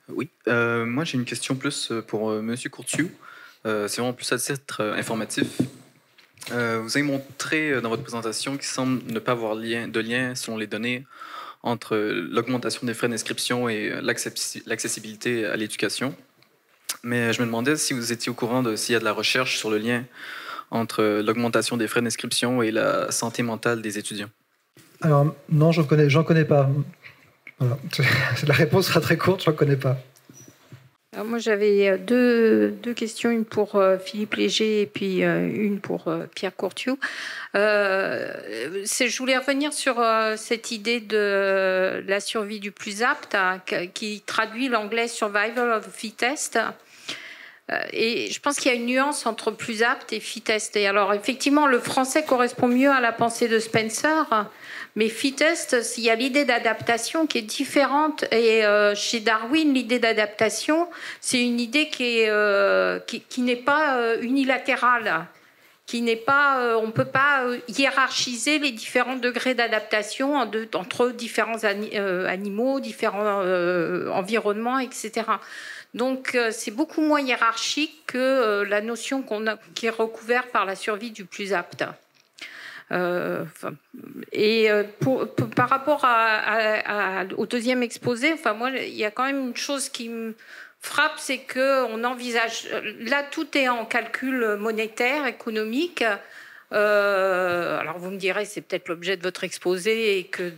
Oui, moi j'ai une question plus pour Monsieur Courtiou. C'est vraiment plus à titre informatif. Vous avez montré dans votre présentation qu'il semble ne pas avoir de lien selon les données entre l'augmentation des frais d'inscription et l'accessibilité à l'éducation. Mais je me demandais si vous étiez au courant de s'il y a de la recherche sur le lien entre l'augmentation des frais d'inscription et la santé mentale des étudiants. Alors, non, j'en connais pas. Voilà. La réponse sera très courte, j'en connais pas. Alors moi, j'avais deux questions, une pour Philippe Léger et puis une pour Pierre Courtiou. Je voulais revenir sur cette idée de la survie du plus apte, qui traduit l'anglais survival of the fittest. Et je pense qu'il y a une nuance entre plus apte et fittest. Et alors, effectivement, le français correspond mieux à la pensée de Spencer, mais fittest, il y a l'idée d'adaptation qui est différente. Et chez Darwin, l'idée d'adaptation, c'est une idée qui n'est pas unilatérale. Qui n'est pas, on ne peut pas hiérarchiser les différents degrés d'adaptation entre différents animaux, différents environnements, etc. Donc, c'est beaucoup moins hiérarchique que la notion qui est recouverte par la survie du plus apte. Par rapport au deuxième exposé, moi, il y a quand même une chose qui me frappe, c'est qu'on envisage... Là, tout est en calcul monétaire, économique. Alors vous me direz, c'est peut-être l'objet de votre exposé et que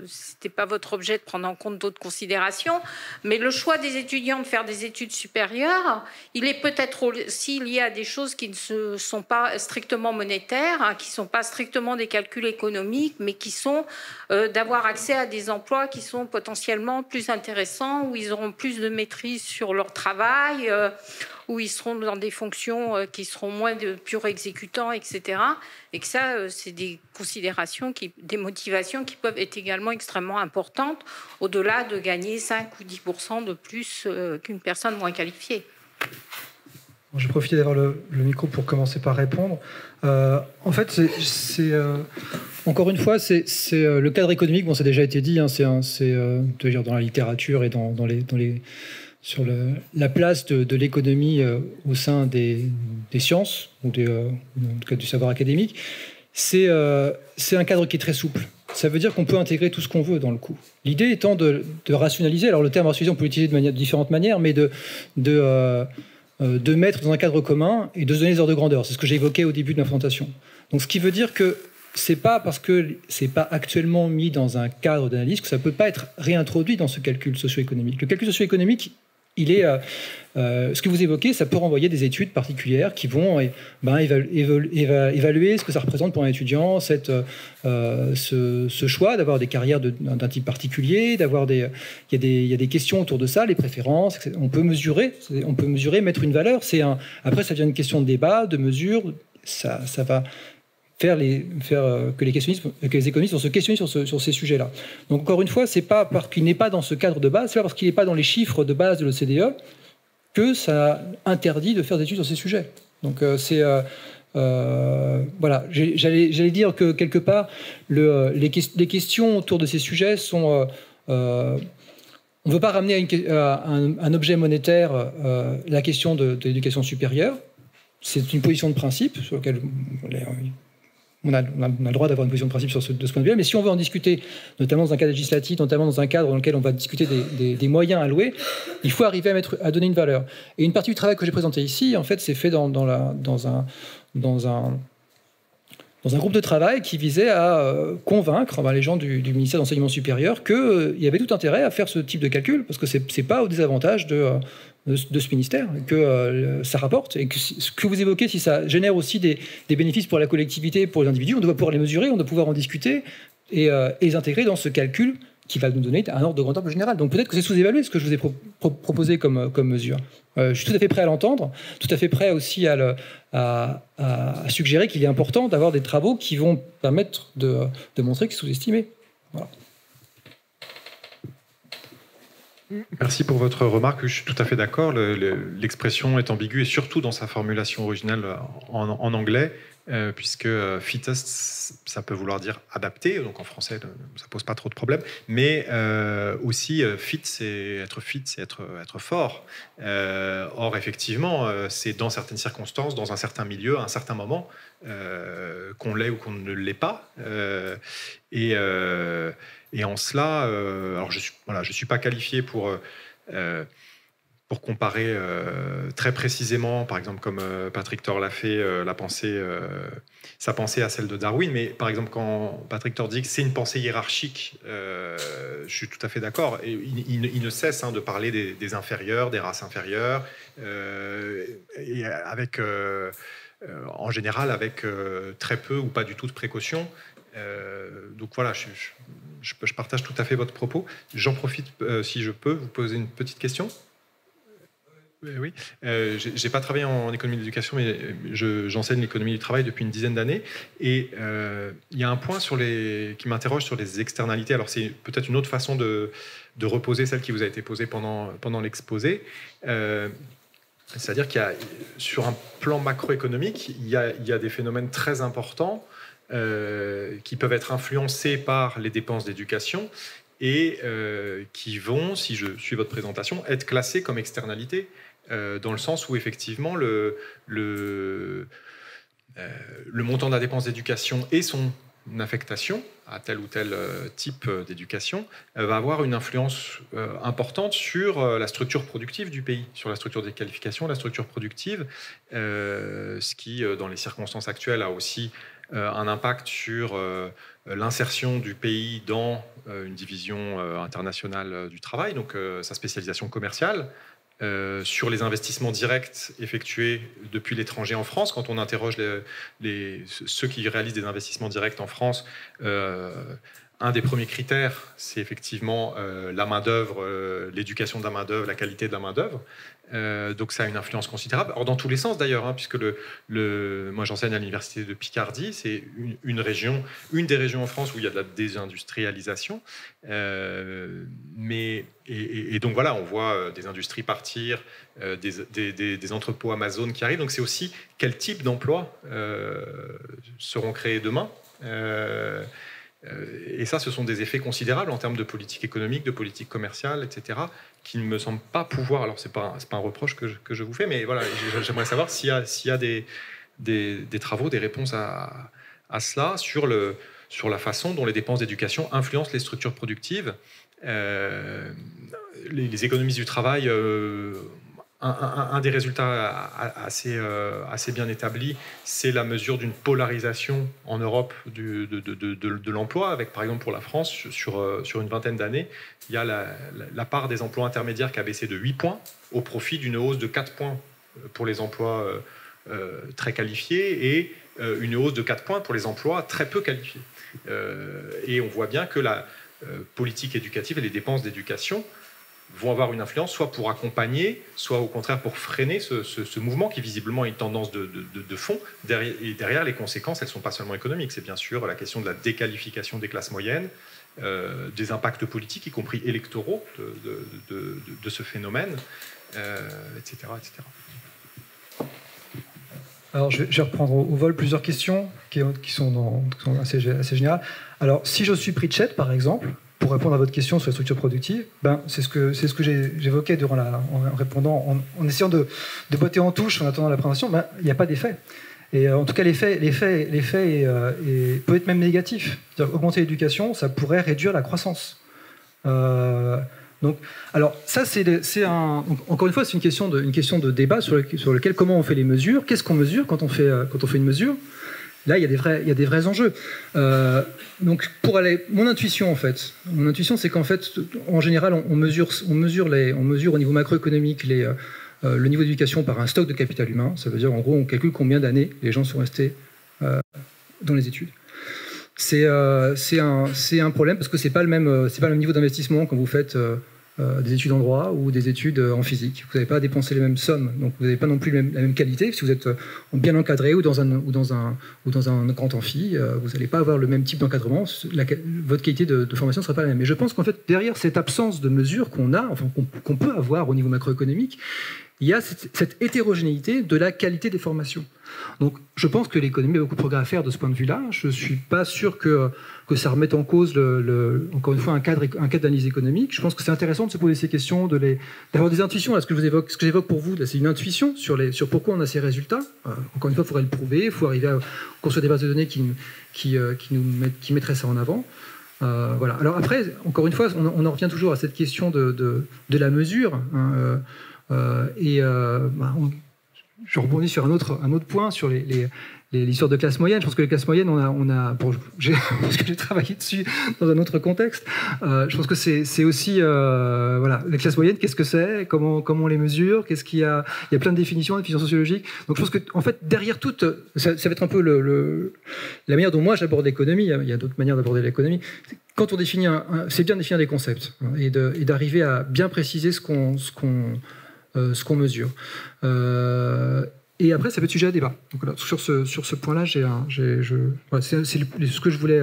ce n'était pas votre objet de prendre en compte d'autres considérations, mais le choix des étudiants de faire des études supérieures, il est peut-être aussi lié à des choses qui ne sont pas strictement monétaires, qui ne sont pas strictement des calculs économiques, mais qui sont d'avoir accès à des emplois qui sont potentiellement plus intéressants, où ils auront plus de maîtrise sur leur travail, où ils seront dans des fonctions qui seront moins de purs exécutants, etc. Et que ça, c'est des considérations, des motivations qui peuvent être également extrêmement importantes, au-delà de gagner 5 ou 10% de plus qu'une personne moins qualifiée. Je vais profiter d'avoir le micro pour commencer par répondre. En fait, encore une fois, c'est le cadre économique. Bon, ça a déjà été dit. Hein, c'est dans la littérature et sur la place de l'économie au sein des sciences ou en tout cas du savoir académique. C'est un cadre qui est très souple. Ça veut dire qu'on peut intégrer tout ce qu'on veut dans le coût. L'idée étant de rationaliser. Alors le terme rationaliser, on peut l'utiliser de différentes manières, mais de mettre dans un cadre commun et de se donner des ordres de grandeur. C'est ce que j'ai évoqué au début de ma présentation. Donc, ce qui veut dire que c'est pas parce que c'est pas actuellement mis dans un cadre d'analyse que ça peut pas être réintroduit dans ce calcul socio-économique. Le calcul socio-économique, il est ce que vous évoquez, ça peut renvoyer des études particulières qui vont évaluer ce que ça représente pour un étudiant, ce choix d'avoir des carrières d'un type particulier, il y a des questions autour de ça, les préférences, on peut mesurer, mettre une valeur. Après, ça devient une question de débat, de mesure, ça va faire que les économistes vont se questionner sur ces sujets-là. Donc encore une fois, c'est pas parce qu'il n'est pas dans ce cadre de base, c'est pas parce qu'il n'est pas dans les chiffres de base de l'OCDE que ça interdit de faire des études sur ces sujets. Donc voilà, j'allais dire que quelque part, les questions autour de ces sujets sont... on ne veut pas ramener à un objet monétaire la question de l'éducation supérieure. C'est une position de principe sur laquelle on a le droit d'avoir une position de principe de ce point de vue-là, mais si on veut en discuter, notamment dans un cadre législatif, notamment dans un cadre dans lequel on va discuter des moyens alloués, il faut arriver à donner une valeur. Et une partie du travail que j'ai présenté ici, en fait, c'est fait dans un groupe de travail qui visait à convaincre les gens du ministère de l'Enseignement supérieur qu'il y avait tout intérêt à faire ce type de calcul, parce que c'est pas au désavantage de ce ministère, que ça rapporte, et que ce que vous évoquez, si ça génère aussi des bénéfices pour la collectivité, pour les individus, on doit pouvoir les mesurer, on doit pouvoir en discuter et les intégrer dans ce calcul qui va nous donner un ordre de grandeur plus général. Donc peut-être que c'est sous-évalué ce que je vous ai proposé comme mesure. Je suis tout à fait prêt à l'entendre, tout à fait prêt aussi à suggérer qu'il est important d'avoir des travaux qui vont permettre de montrer que c'est sous-estimé. Voilà. Merci pour votre remarque. Je suis tout à fait d'accord. L'expression est ambiguë et surtout dans sa formulation originale en anglais. puisque fittest, ça peut vouloir dire adapté, donc en français, ça pose pas trop de problèmes, mais aussi fit, c'est être fort. Or, effectivement, c'est dans certaines circonstances, dans un certain milieu, à un certain moment, qu'on l'est ou qu'on ne l'est pas. Et en cela, alors je suis pas qualifié pour comparer très précisément, par exemple, comme Patrick Thor l'a fait, sa pensée à celle de Darwin. Mais par exemple, quand Patrick Thor dit que c'est une pensée hiérarchique, je suis tout à fait d'accord. Et il ne cesse de parler des inférieurs, des races inférieures, et avec, en général avec très peu ou pas du tout de précaution. Donc voilà, je partage tout à fait votre propos. J'en profite, si je peux, vous poser une petite question. Oui, j'ai pas travaillé en économie de l'éducation, mais j'enseigne l'économie du travail depuis une dizaine d'années. Et il y a un point qui m'interroge sur les externalités. Alors c'est peut-être une autre façon de reposer celle qui vous a été posée pendant l'exposé. C'est-à-dire qu'il y a, sur un plan macroéconomique, il y a des phénomènes très importants qui peuvent être influencés par les dépenses d'éducation et qui vont, si je suis votre présentation, être classés comme externalités. Dans le sens où effectivement le montant de la dépense d'éducation et son affectation à tel ou tel type d'éducation va avoir une influence importante sur la structure productive du pays, sur la structure des qualifications, la structure productive, ce qui, dans les circonstances actuelles, a aussi un impact sur l'insertion du pays dans une division internationale du travail, donc sa spécialisation commerciale, sur les investissements directs effectués depuis l'étranger en France. Quand on interroge ceux qui réalisent des investissements directs en France, un des premiers critères, c'est effectivement la main-d'œuvre, l'éducation de la main-d'œuvre, la qualité de la main-d'œuvre. Donc ça a une influence considérable. Or, dans tous les sens d'ailleurs, puisque moi j'enseigne à l'université de Picardie, c'est une des régions en France où il y a de la désindustrialisation. Et donc voilà, on voit des industries partir, des entrepôts Amazon qui arrivent. Donc c'est aussi quel type d'emplois seront créés demain. Et ça, ce sont des effets considérables en termes de politique économique, de politique commerciale, etc., qui ne me semblent pas pouvoir... Alors, c'est pas un reproche que je vous fais, mais voilà, j'aimerais savoir s'il y a des travaux, des réponses à cela, sur la façon dont les dépenses d'éducation influencent les structures productives. Les économistes du travail... Un des résultats assez bien établis, c'est la mesure d'une polarisation en Europe de l'emploi, avec par exemple pour la France, sur une vingtaine d'années, il y a la part des emplois intermédiaires qui a baissé de 8 points au profit d'une hausse de 4 points pour les emplois très qualifiés et une hausse de 4 points pour les emplois très peu qualifiés. Et on voit bien que la politique éducative et les dépenses d'éducation vont avoir une influence, soit pour accompagner, soit au contraire pour freiner ce mouvement qui visiblement est une tendance de fond. Et derrière, les conséquences, elles ne sont pas seulement économiques, c'est bien sûr la question de la déqualification des classes moyennes, des impacts politiques, y compris électoraux, de ce phénomène, etc., etc. Alors, je vais reprendre au vol plusieurs questions qui sont assez générales. Alors, si je suis Pritchett, par exemple, pour répondre à votre question sur les structures productives, c'est ce que j'évoquais en répondant, en essayant de botter en touche en attendant la présentation. Il n'y a pas d'effet. Et en tout cas, l'effet peut être même négatif. C'est-à-dire augmenter l'éducation, ça pourrait réduire la croissance. Donc, alors ça, encore une fois, c'est une question de débat sur lequel comment on fait les mesures, qu'est-ce qu'on mesure quand on fait une mesure. Là, il y a des vrais enjeux. Donc, mon intuition, c'est qu'en fait, en général, on mesure au niveau macroéconomique le niveau d'éducation par un stock de capital humain. Ça veut dire, en gros, on calcule combien d'années les gens sont restés dans les études. C'est un problème parce que c'est pas le même niveau d'investissement quand vous faites des études en droit ou des études en physique. Vous n'avez pas à dépenser les mêmes sommes, donc vous n'avez pas non plus la même qualité. Si vous êtes bien encadré ou dans un grand amphi, vous n'allez pas avoir le même type d'encadrement. Votre qualité de formation ne sera pas la même. Mais je pense qu'en fait, derrière cette absence de mesures qu'on peut avoir au niveau macroéconomique, il y a cette hétérogénéité de la qualité des formations. Donc, je pense que l'économie a beaucoup de progrès à faire de ce point de vue-là. Je ne suis pas sûr que ça remette en cause, encore une fois, un cadre d'analyse économique. Je pense que c'est intéressant de se poser ces questions, d'avoir des intuitions. Là, ce que j'évoque pour vous, c'est une intuition sur pourquoi on a ces résultats. Encore une fois, il faudrait le prouver. Il faut arriver à construire des bases de données qui mettraient ça en avant. Voilà. Alors après, encore une fois, on en revient toujours à cette question de la mesure. Je rebondis sur un autre point, sur l'histoire de classe moyenne. Je pense que les classes moyennes, parce que j'ai travaillé dessus dans un autre contexte, je pense que c'est aussi... voilà, les classes moyennes, qu'est-ce que c'est, comment on les mesure, il y a plein de définitions sociologiques. Donc je pense que, en fait, derrière tout, ça va être un peu la manière dont moi j'aborde l'économie. Il y a d'autres manières d'aborder l'économie. Quand on définit c'est bien de définir des concepts et d'arriver à bien préciser ce qu'on mesure. Et après, ça peut être sujet à débat. Donc, voilà, sur ce point-là, c'est ce que je voulais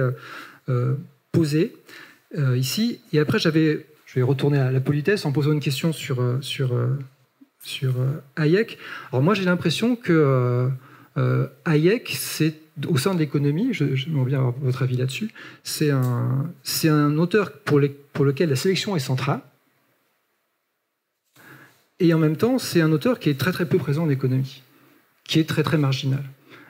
poser ici. Et après, je vais retourner à la politesse en posant une question sur Hayek. Alors moi, j'ai l'impression que Hayek, c'est au sein de l'économie, j'aimerais bien avoir votre avis là-dessus, c'est un auteur pour lequel la sélection est centrale. Et en même temps, c'est un auteur qui est très très peu présent en économie, qui est très très marginal.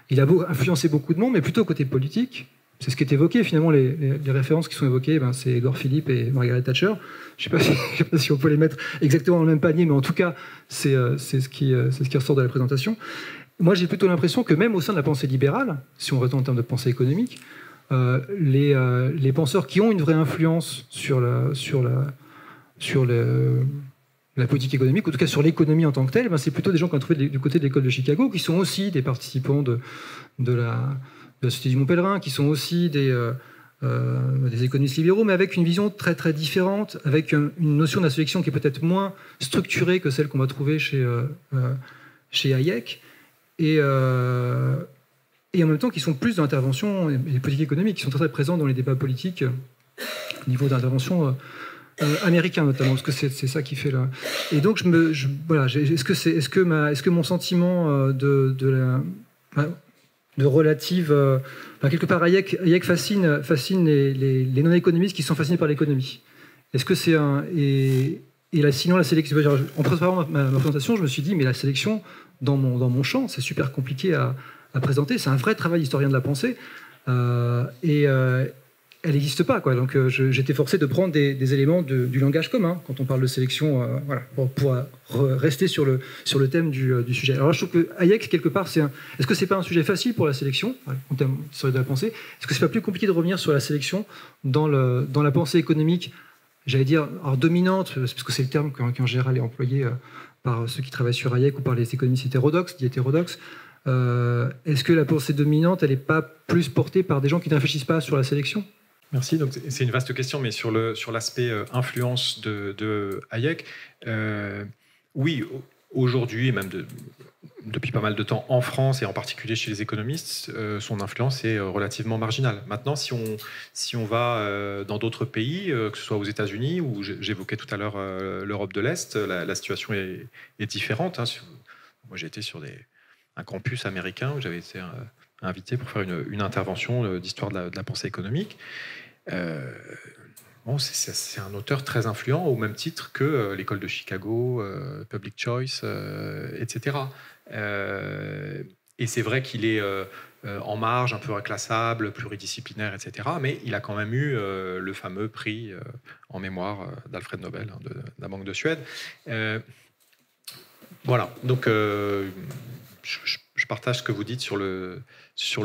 Il a influencé beaucoup de monde, mais plutôt côté politique. C'est ce qui est évoqué, finalement, les références qui sont évoquées, c'est Édouard Philippe et Margaret Thatcher. Je ne sais pas si on peut les mettre exactement dans le même panier, mais en tout cas, c'est ce qui ressort de la présentation. Moi, j'ai plutôt l'impression que même au sein de la pensée libérale, si on retourne en termes de pensée économique, les penseurs qui ont une vraie influence sur la politique économique, en tout cas sur l'économie en tant que telle, c'est plutôt des gens qu'on a trouvés du côté de l'école de Chicago, qui sont aussi des participants de la Société du Mont Pèlerin, qui sont aussi des économistes libéraux, mais avec une vision très très différente, avec une notion de la sélection qui est peut-être moins structurée que celle qu'on va trouver chez Hayek, et en même temps qui sont plus dans l'intervention et les politiques économiques, qui sont très, très présents dans les débats politiques au niveau d'intervention américain notamment, parce que c'est ça qui fait là. Et donc voilà, est-ce que mon sentiment de relative, quelque part Hayek fascine les non-économistes qui sont fascinés par l'économie. Est-ce que c'est sinon la sélection, en préparant ma présentation, je me suis dit mais la sélection dans mon champ, c'est super compliqué à présenter. C'est un vrai travail d'historien de la pensée. Elle n'existe pas, quoi. Donc j'étais forcé de prendre des éléments du langage commun quand on parle de sélection, voilà, pour rester sur le thème du sujet. Alors là, je trouve que Hayek, quelque part, est-ce que c'est pas un sujet facile pour la sélection, en termes de la pensée? Est-ce que c'est pas plus compliqué de revenir sur la sélection dans la pensée économique, j'allais dire, alors dominante, parce que c'est le terme qui en général est employé par ceux qui travaillent sur Hayek ou par les économistes hétérodoxes, dits hétérodoxes. Est-ce que la pensée dominante, elle n'est pas plus portée par des gens qui ne réfléchissent pas sur la sélection? Merci. Donc c'est une vaste question, mais sur l'aspect influence de Hayek, oui, aujourd'hui, et même depuis pas mal de temps en France, et en particulier chez les économistes, son influence est relativement marginale. Maintenant, si on va dans d'autres pays, que ce soit aux États-Unis, où j'évoquais tout à l'heure l'Europe de l'Est, la situation est différente. Hein. Moi, j'ai été sur un campus américain où j'avais été invité pour faire une intervention d'histoire de la pensée économique. C'est un auteur très influent au même titre que l'école de Chicago, Public Choice, etc. Et c'est vrai qu'il est en marge, un peu inclassable, pluridisciplinaire, etc. Mais il a quand même eu le fameux prix en mémoire d'Alfred Nobel, de la Banque de Suède. Voilà, donc je partage ce que vous dites sur le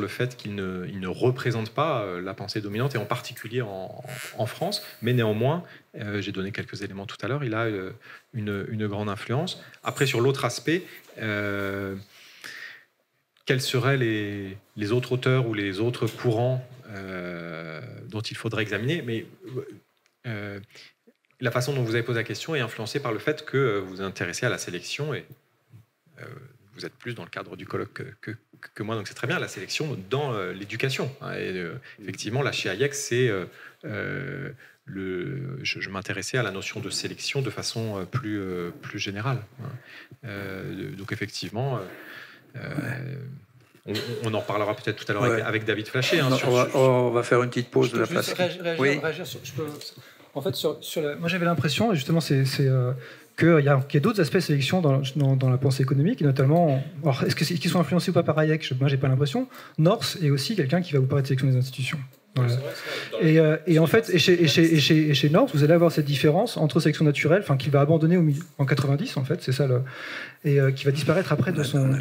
fait qu'il ne représente pas la pensée dominante, et en particulier en France, mais néanmoins, j'ai donné quelques éléments tout à l'heure, il a une grande influence. Après, sur l'autre aspect, quels seraient les autres auteurs ou les autres courants dont il faudrait examiner? Mais la façon dont vous avez posé la question est influencée par le fait que vous vous intéressez à la sélection, et vous êtes plus dans le cadre du colloque que moi, donc c'est très bien, la sélection dans l'éducation. Et effectivement, là, chez Hayek, c'est je m'intéressais à la notion de sélection de façon plus générale. Donc effectivement, on en reparlera peut-être tout à l'heure avec David Flachet. Hein, on va faire une petite pause de la place. Réagir en fait, moi j'avais l'impression, et justement qu'il y a d'autres aspects de sélection dans la pensée économique, et notamment, alors est-ce qu'ils sont influencés ou pas par Hayek? Moi j'ai pas l'impression. North est aussi quelqu'un qui va vous parler de sélection des institutions. Voilà. Et en fait, chez North, vous allez avoir cette différence entre sélection naturelle, enfin qu'il va abandonner en 90 en fait, c'est ça, et qui va disparaître après de son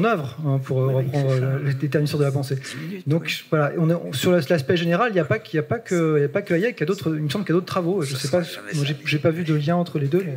œuvre, hein, pour reprendre les termes de la pensée. Donc voilà, sur l'aspect général, il n'y a pas que Hayek, il me semble qu'il y a d'autres travaux. Je sais pas, j'ai pas vu de lien entre les deux. Mais...